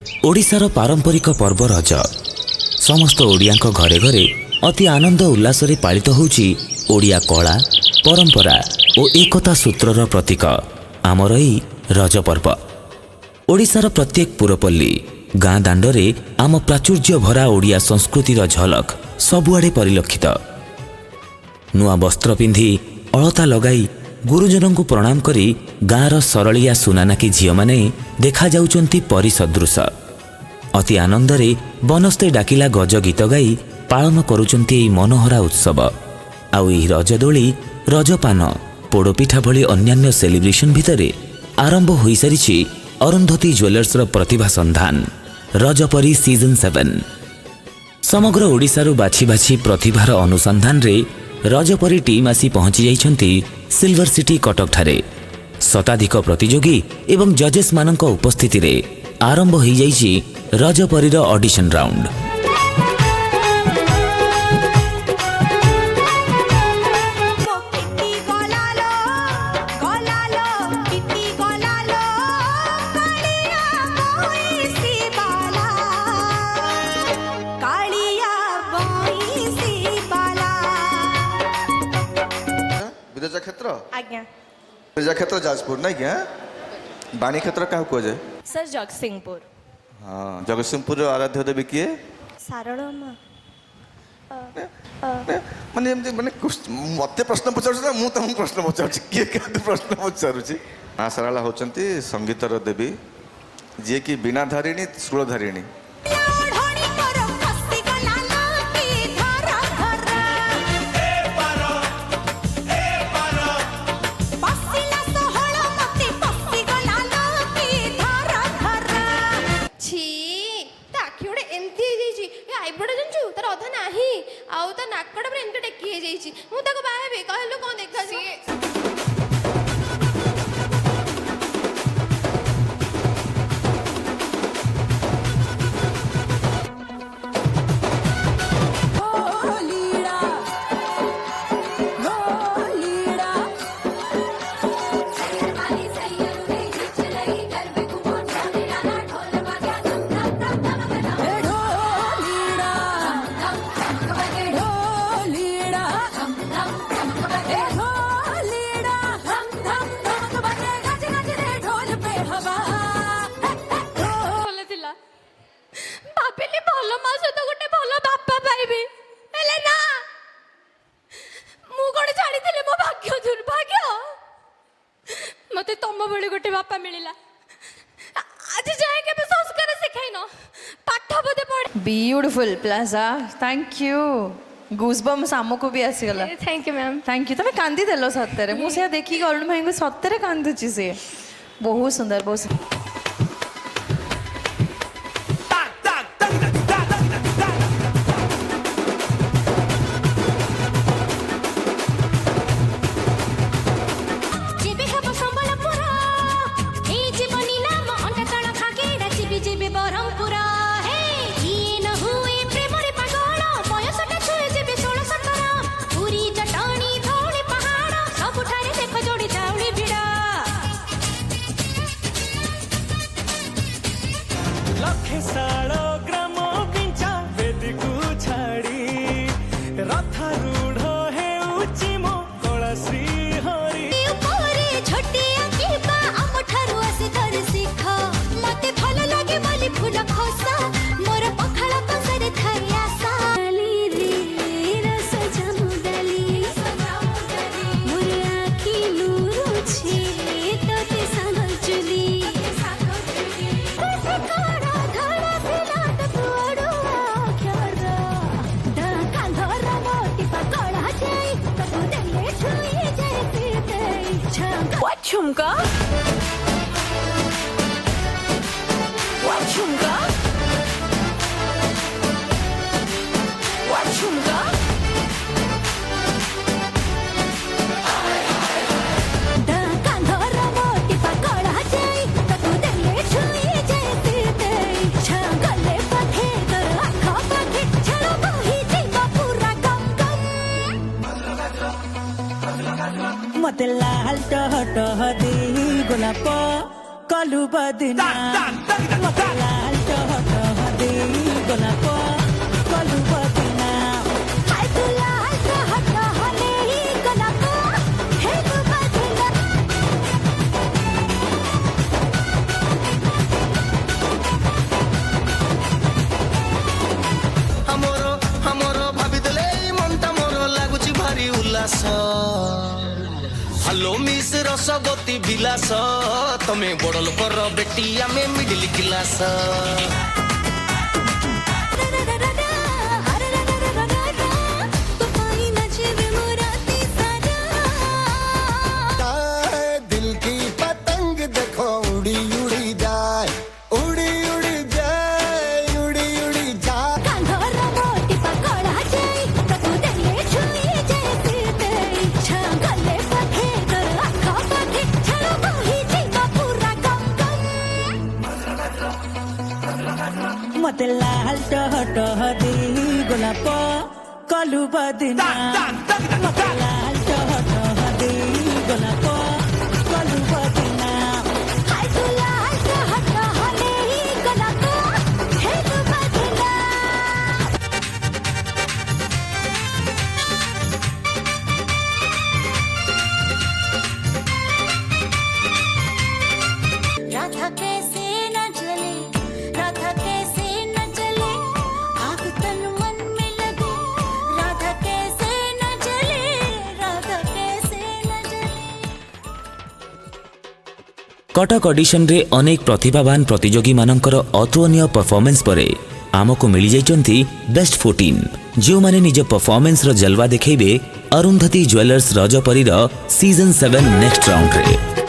ओडिशार पारंपरिक पर्व रज समस्त ओडियाक घरे घरे अति आनंद उल्लास पालित होउची ओडिया कला परंपरा और एकता सूत्रर प्रतीक आमर एही रज पर्व। ओडिशार प्रत्येक पुरपल्ली गाँ दांडरे आम प्राचुर्य भरा ओडिया संस्कृतिर झलक सबुआडे परिलक्षित। नुआ वस्त्र पिंधि अलता लगाई गुरुजन को प्रणाम करी गाँर सरलिया सुनानाकी झील माने देखा जाउचंती परी सदृश। अति आनंदरे बनस्ते डाकिला गज गीत गाई पालन करुचंती एही मनोहरा उत्सव। आउ एही रजदोली रजपान पोड़पिठा भली अन्यान्य सेलिब्रेशन भितरे आरंभ होई सारिछि अरुंधती ज्वेलर्स प्रतिभा संधान रजपरी सीजन 7। समग्र ओडिशारु बाछि बाछि प्रतिभार अनुसंधान रे रजपरी टीम आसी पहुंची जाइछंती सिल्वर सिटी कटक ठारे। शताधिक प्रतियोगी एवं जजेस मानक उपस्थिति रे आरंभ होई जाइछि रजपरीर ऑडिशन राउंड। क्षेत्र आज्ञा विरजा क्षेत्र जाजपुर नहीं क्या बाणी क्षेत्र क्या कह जाए सर जगतसिंहपुर। हाँ जगतसिंहपुर आराध्य देवी किए सारला मां माने माने मते प्रश्न पचार मु तुम प्रश्न पचार किए क्या प्रश्न पचार माँ सारला होचंती संगीतर देवी जी की बिना धारिणी सुरधारिणी। मते तम बळे गोटे बापा मिलिला आज जाए के भी संस्कार सिखाइनो पाठ बदे पढ। Beautiful plaza thank you goosebumps हमको भी आसी गला। Thank you ma'am thank you. तमे कांदी देलो सत्तरे मु से देखि अरुण भाई को सत्तरे कांदुची से बहुत सुंदर बहुत सुंदर। झुमका झुमका झुमका मते लाल टह टह दे गोलाप कलु बदना मते लाल टह गिलास हेलो मिस रसवती भिलास तमें बड़ लोकर बेटी आमे मिडिल क्लास दिल की पतंग देखो उड़ी उड़ी जाए उड़ी उड़ी जाए उड़ी उड़ी जाए मते लाल टह टह दे गोलाप कलु बदना मते लाल टह टह दे गोलाप कलु बदना हाय तू लाल टह टह दे गोलाप हे तू बदना राधा कैसे न जले राधा कैसे न जले आग तन मन में लगे राधा कैसे न जले राधा कैसे न जले कटक ऑडिशन रे अनेक प्रतिभावान प्रतियोगी मानकर अतुलनीय परफॉर्मेंस परे आमको मिली जाइचंती बेस्ट 14 जो माने निज परफॉर्मेंस रो जलवा देखेबे अरुंधति ज्वेलर्स रजपरी रो सीजन 7 नेक्स्ट राउंड रे।